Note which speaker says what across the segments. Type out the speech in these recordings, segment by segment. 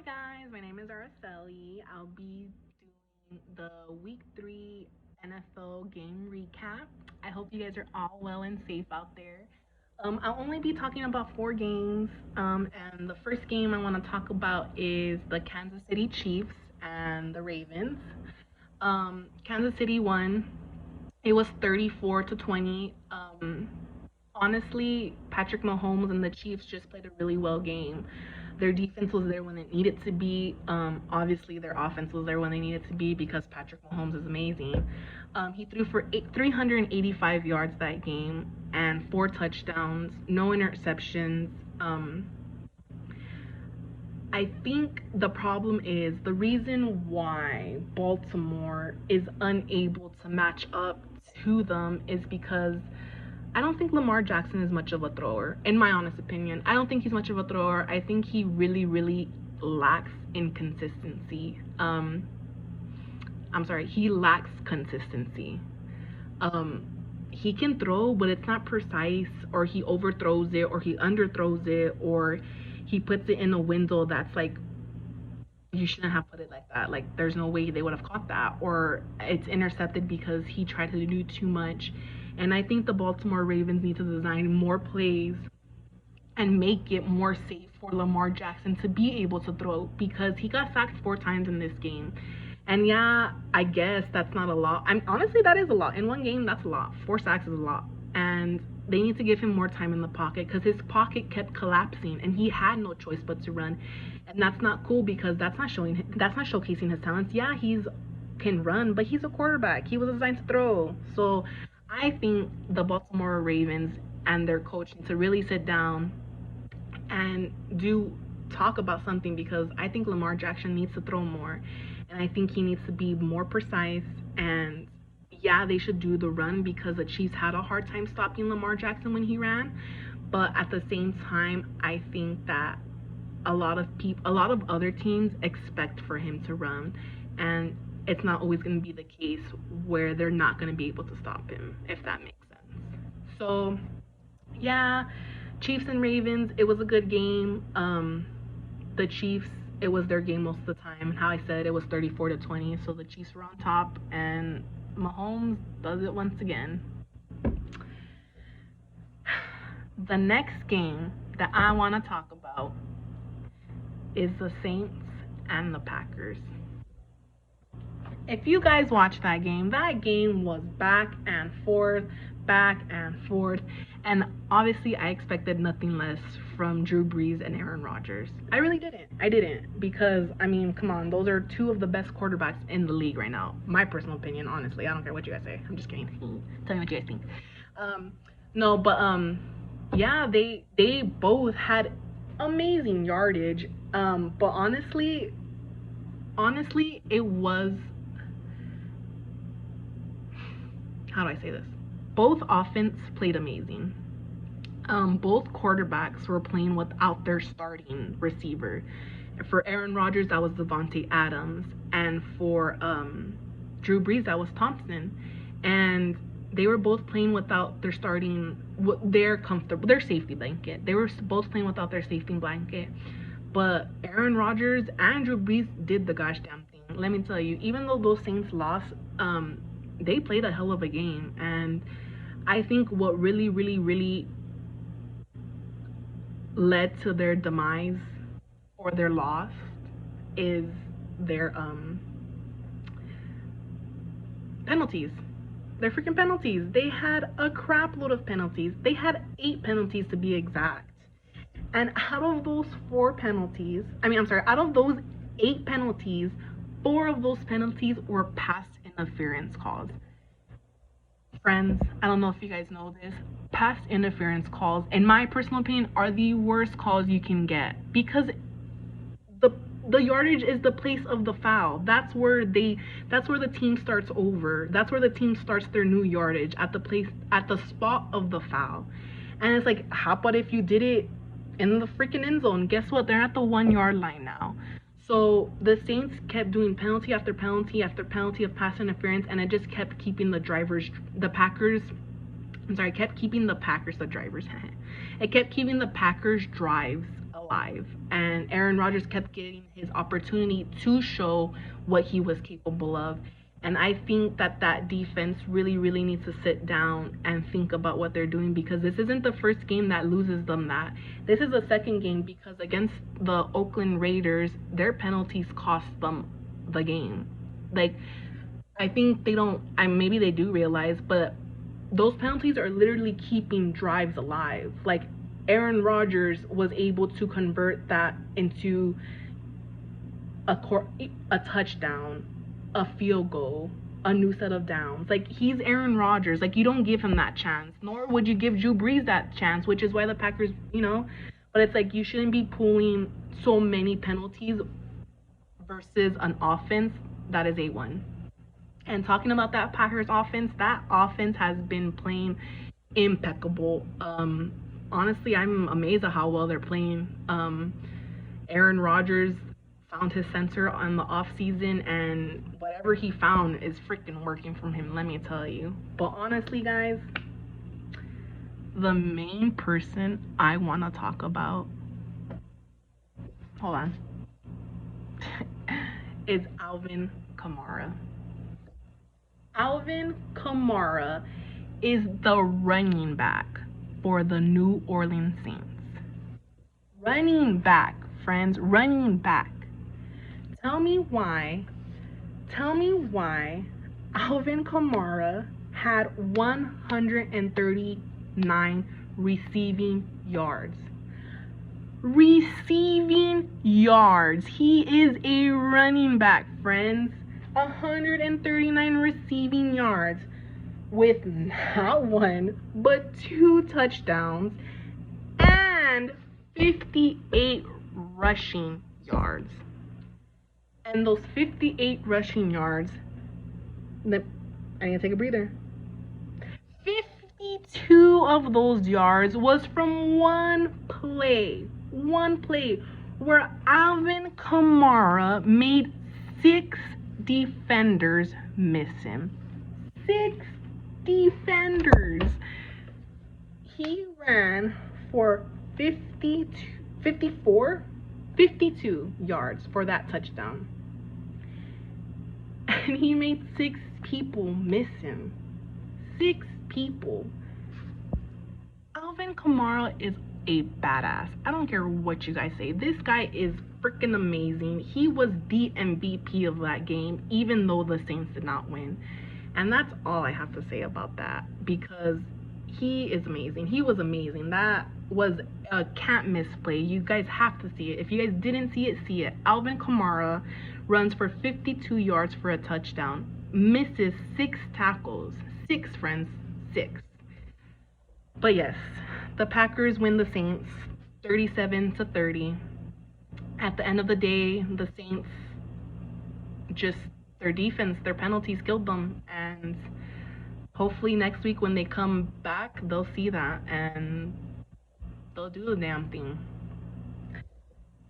Speaker 1: guys, my name is Araceli. I'll be doing the week 3 NFL game recap. I hope you guys are all well and safe out there. I'll only be talking about 4 games, and the first game I want to talk about is the Kansas City Chiefs and the Ravens. Kansas City won. It was 34 to 20. Honestly, Patrick Mahomes and the Chiefs just played a really well game. Their defense was there when it needed to be. Obviously, their offense was there when they needed to be because Patrick Mahomes is amazing. He threw for 385 yards that game and 4 touchdowns, no interceptions. I think the problem is the reason why Baltimore is unable to match up to them is because I don't think Lamar Jackson is much of a thrower, in my honest opinion. I don't think he's much of a thrower. I think he really, really lacks in consistency. He lacks consistency. He can throw, but it's not precise, or he overthrows it, or he underthrows it, or he puts it in a window that's like, you shouldn't have put it like that. Like, there's no way they would have caught that, or it's intercepted because he tried to do too much. And I think the Baltimore Ravens need to design more plays and make it more safe for Lamar Jackson to be able to throw because he got sacked 4 times in this game. And yeah, I guess that's not a lot. Honestly, that is a lot. In one game, that's a lot. 4 sacks is a lot. And they need to give him more time in the pocket because his pocket kept collapsing and he had no choice but to run. And that's not cool because that's not showcasing his talents. Yeah, he's can run, but he's a quarterback. He was designed to throw. So I think the Baltimore Ravens and their coach need to really sit down and do talk about something because I think Lamar Jackson needs to throw more. And I think he needs to be more precise. And yeah, they should do the run because the Chiefs had a hard time stopping Lamar Jackson when he ran. But at the same time, I think that a lot of other teams expect for him to run. And it's not always going to be the case where they're not going to be able to stop him, if that makes sense. So, yeah, Chiefs and Ravens, it was a good game. The Chiefs, it was their game most of the time. And how I said it was 34 to 20, so the Chiefs were on top, and Mahomes does it once again. The next game that I want to talk about is the Saints and the Packers. If you guys watched that game was back and forth, back and forth. And obviously, I expected nothing less from Drew Brees and Aaron Rodgers. I really didn't. I didn't. Because, I mean, come on. Those are 2 of the best quarterbacks in the league right now. My personal opinion, honestly. I don't care what you guys say. I'm just kidding. Tell me what you guys think. No, but, yeah, they both had amazing yardage. But honestly, it was, how do I say this? Both offense played amazing. Both quarterbacks were playing without their starting receiver. For Aaron Rodgers, that was Davante Adams, and for Drew Brees, that was Thompson. And they were both playing without their their safety blanket. They were both playing without their safety blanket. But Aaron Rodgers and Drew Brees did the gosh damn thing. Let me tell you, even though those Saints lost, they played a hell of a game. And I think what really, really, really led to their demise or their loss is their penalties. Their freaking penalties. They had a crap load of penalties. They had 8 penalties to be exact. And out of those 4 penalties, out of those 8 penalties, 4 of those penalties were pass interference calls. Friends, I don't know if you guys know this, pass interference calls, in my personal opinion, are the worst calls you can get because the yardage is the place of the foul. That's where the team starts over. That's where the team starts their new yardage, at the spot of the foul. And it's like, how about if you did it in the freaking end zone? Guess what? They're at the 1 yard line now. So the Saints kept doing penalty after penalty after penalty of pass interference, and it just kept keeping the Packers, the drivers. It kept keeping the Packers drives alive. And Aaron Rodgers kept getting his opportunity to show what he was capable of. And I think that defense really, really needs to sit down and think about what they're doing, because this isn't the first game that loses them that. This is the second game, because against the Oakland Raiders, their penalties cost them the game. Like, I think they don't, maybe they do realize, but those penalties are literally keeping drives alive. Like, Aaron Rodgers was able to convert that into a touchdown, a field goal, a new set of downs. Like, he's Aaron Rodgers. Like, you don't give him that chance, nor would you give Drew Brees that chance, which is why the Packers, but it's like, you shouldn't be pulling so many penalties versus an offense that is A1. And talking about that Packers offense has been playing impeccable. Honestly, I'm amazed at how well they're playing. Aaron Rodgers found his center on the off season, and whatever he found is freaking working from him, let me tell you. But honestly, guys, the main person I want to talk about, hold on, is Alvin Kamara. Alvin Kamara is the running back for the New Orleans Saints. Running back, friends, running back. Tell me why Alvin Kamara had 139 receiving yards. Receiving yards. He is a running back, friends. 139 receiving yards with not one, but 2 touchdowns and 58 rushing yards. And those 58 rushing yards, I need to take a breather. 52 of those yards was from one play where Alvin Kamara made 6 defenders miss him. 6 defenders. He ran for 52 yards for that touchdown. And he made 6 people miss him. 6 people. Alvin Kamara is a badass. I don't care what you guys say. This guy is freaking amazing. He was the MVP of that game, even though the Saints did not win. And that's all I have to say about that, because he is amazing. He was amazing. That was a can't miss play. You guys have to see it. If you guys didn't see it, see it. Alvin Kamara runs for 52 yards for a touchdown, misses 6 tackles. 6, friends. 6. But yes, the Packers win the Saints 37-30. At the end of the day, the Saints, just their defense, their penalties killed them. And hopefully next week when they come back, they'll see that and they'll do the damn thing.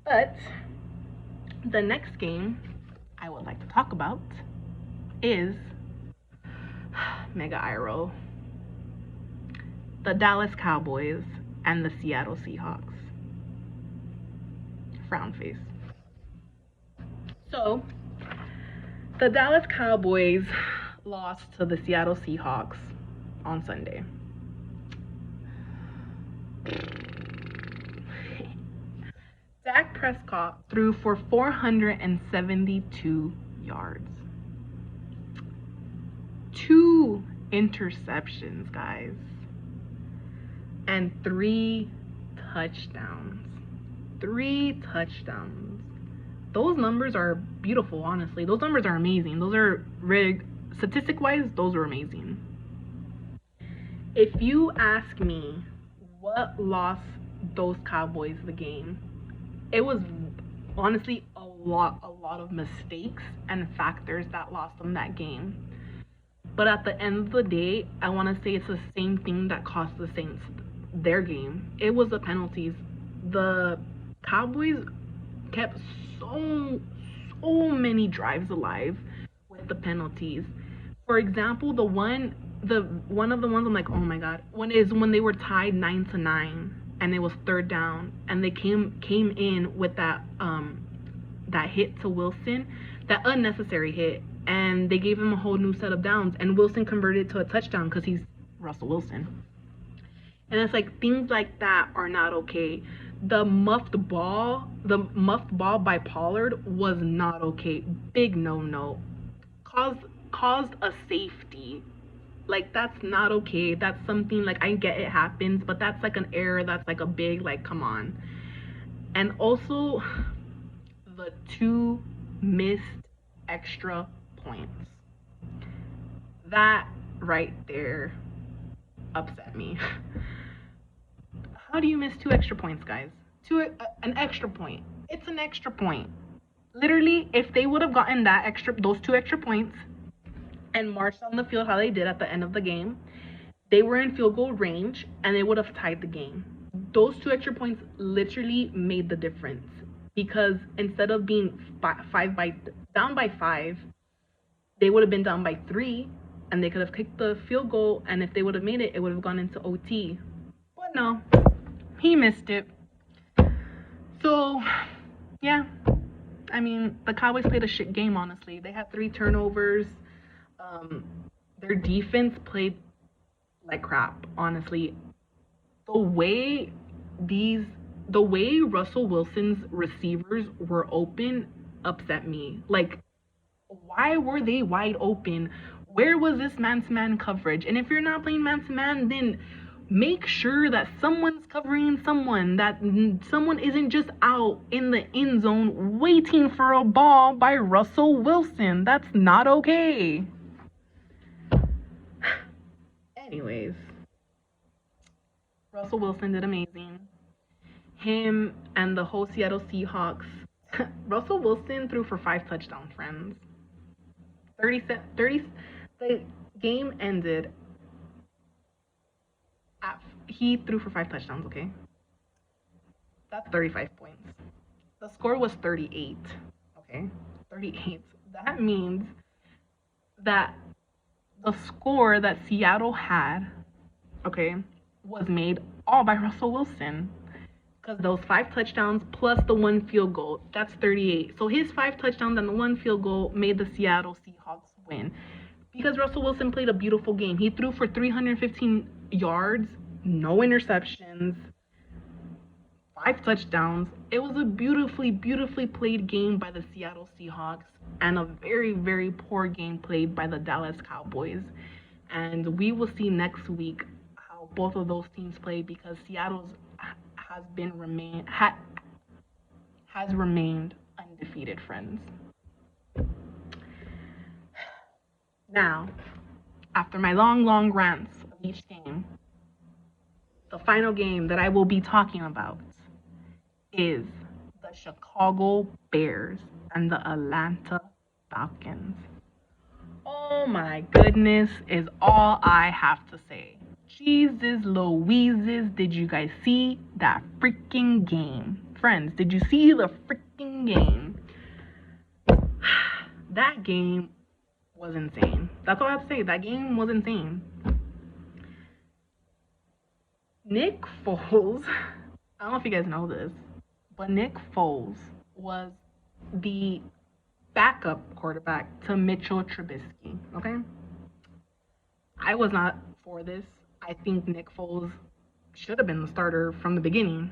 Speaker 1: But the next game I would like to talk about is Mega Iro, the Dallas Cowboys and the Seattle Seahawks. Frown face. So, the Dallas Cowboys lost to the Seattle Seahawks on Sunday. Dak Prescott threw for 472 yards. 2 interceptions, guys. And 3 touchdowns. 3 touchdowns. Those numbers are beautiful, honestly. Those numbers are amazing. Those are statistic-wise, those are amazing. If you ask me what lost those Cowboys the game, it was honestly a lot of mistakes and factors that lost them that game. But at the end of the day, I want to say it's the same thing that cost the Saints their game. It was the penalties. The Cowboys kept so many drives alive with the penalties. For example, one of the ones I'm like, oh my god, when they were tied 9-9 and it was third down, and they came in with that hit to Wilson, that unnecessary hit, and they gave him a whole new set of downs, and Wilson converted to a touchdown because he's Russell Wilson. And it's like things like that are not okay. The muffed ball by Pollard was not okay. Big no. Caused a safety. Like, that's not okay. That's something, like, I get it happens, but that's like an error. That's like a big, like, come on. And also the 2 missed extra points. That right there upset me. How do you miss 2 extra points, guys? An extra point. It's an extra point. Literally, if they would have gotten those 2 extra points and marched on the field how they did at the end of the game, they were in field goal range and they would have tied the game. Those 2 extra points literally made the difference, because instead of being down by 5, they would have been down by 3, and they could have kicked the field goal, and if they would have made it, it would have gone into OT. But no, he missed it. So, yeah. I mean, the Cowboys played a shit game, honestly. They had 3 turnovers. Their defense played like crap, honestly. The way Russell Wilson's receivers were open upset me. Like, why were they wide open? Where was this man-to-man coverage? And if you're not playing man-to-man, then make sure that someone's covering someone, that someone isn't just out in the end zone waiting for a ball by Russell Wilson. That's not okay. Anyways, Russell Wilson did amazing. Him and the whole Seattle Seahawks. Russell Wilson threw for 5 touchdowns, friends. The game ended. He threw for 5 touchdowns, okay? That's 35 points. The score was 38, okay? 38. That means that the score that Seattle had, okay, was made all by Russell Wilson. Because those 5 touchdowns plus the 1 field goal, that's 38. So his 5 touchdowns and the 1 field goal made the Seattle Seahawks win. Because Russell Wilson played a beautiful game. He threw for 315 yards, no interceptions, 5 touchdowns. It was a beautifully played game by the Seattle Seahawks, and a very, very poor game played by the Dallas Cowboys. And we will see next week how both of those teams play, because Seattle's has remained undefeated, friends. Now, after my long rants of each game, the final game that I will be talking about is the Chicago Bears and the Atlanta Falcons. Oh my goodness is all I have to say. Jesus Louises, did you guys see that freaking game? Friends, did you see the freaking game? That game was insane. That's all I have to say. That game was insane. Nick Foles, I don't know if you guys know this, but Nick Foles was the backup quarterback to Mitchell Trubisky, okay? I was not for this. I think Nick Foles should have been the starter from the beginning.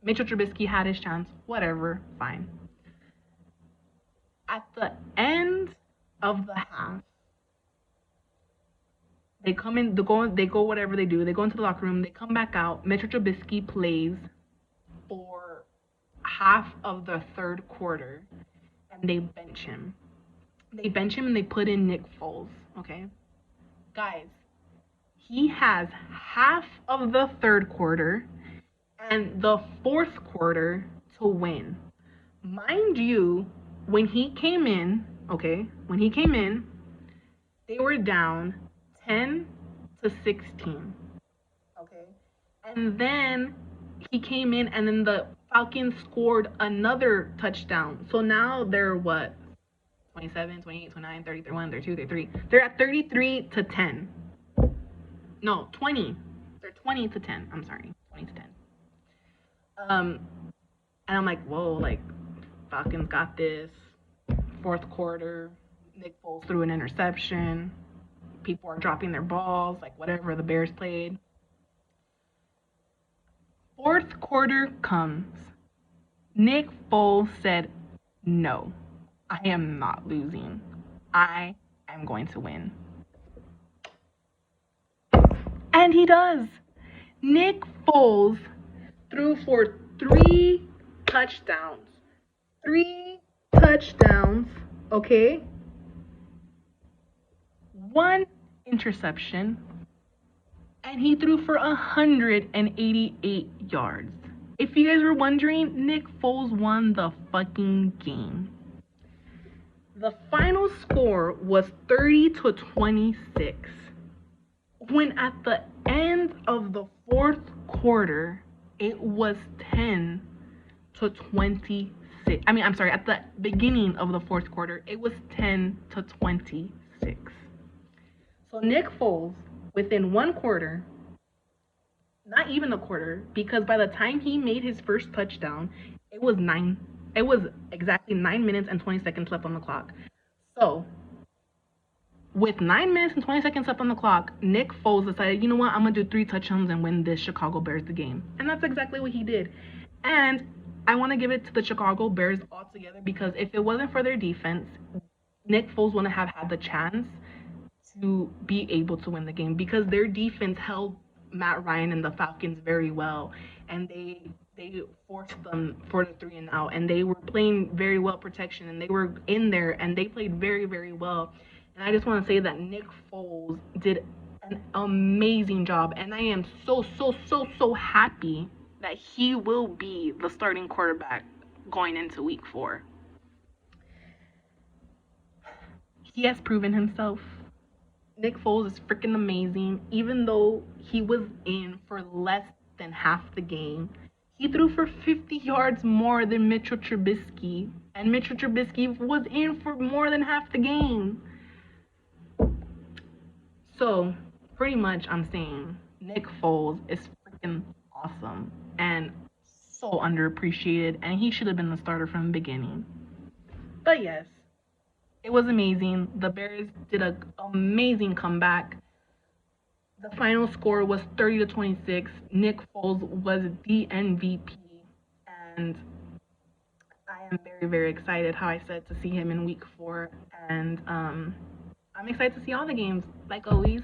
Speaker 1: Mitchell Trubisky had his chance. Whatever. Fine. At the end of the half, they come in, they go whatever they do. They go into the locker room. They come back out. Mitchell Trubisky plays for half of the third quarter, and they bench him. They bench him and they put in Nick Foles, okay? Guys, he has half of the third quarter and the fourth quarter to win. Mind you, when he came in, they were down 10-16, okay? And then he came in, and then the Falcons scored another touchdown. So now they're what? 27, 28, 29, 30, 31, 32, 33. They're at 33-10. No, 20. They're 20-10. I'm sorry, 20-10. And I'm like, whoa, like Falcons got this. Fourth quarter, Nick Foles threw an interception. People are dropping their balls, like whatever the Bears played. Fourth quarter comes. Nick Foles said, no, I am not losing. I am going to win. And he does. Nick Foles threw for 3 touchdowns. 3 touchdowns, okay? 1 interception. And he threw for 188 yards. If you guys were wondering, Nick Foles won the fucking game. The final score was 30-26. When at the end of the fourth quarter, it was 10-26. At the beginning of the fourth quarter, it was 10-26. So Nick Foles, within one quarter, not even a quarter, because by the time he made his first touchdown, it was exactly 9 minutes and 20 seconds left on the clock. So, with 9 minutes and 20 seconds left on the clock, Nick Foles decided, you know what, I'm going to do 3 touchdowns and win this Chicago Bears the game. And that's exactly what he did. And I want to give it to the Chicago Bears altogether, because if it wasn't for their defense, Nick Foles wouldn't have had the chance to be able to win the game, because their defense held Matt Ryan and the Falcons very well, and they forced them for the 3 and out, and they were playing very well protection, and they were in there, and they played very, very well. And I just want to say that Nick Foles did an amazing job, and I am so happy that he will be the starting quarterback going into week 4. He has proven himself. Nick Foles is freaking amazing. Even though he was in for less than half the game, he threw for 50 yards more than Mitchell Trubisky, and Mitchell Trubisky was in for more than half the game. So, pretty much I'm saying Nick Foles is freaking awesome and so underappreciated, and he should have been the starter from the beginning. But yes, it was amazing. The Bears did an amazing comeback. The final score was 30-26. Nick Foles was the MVP, and I am very, very excited, how I said, to see him in week 4. And I'm excited to see all the games, like always.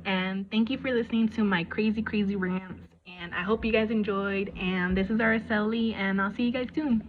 Speaker 1: And thank you for listening to my crazy rants. And I hope you guys enjoyed. And this is Araceli, and I'll see you guys soon.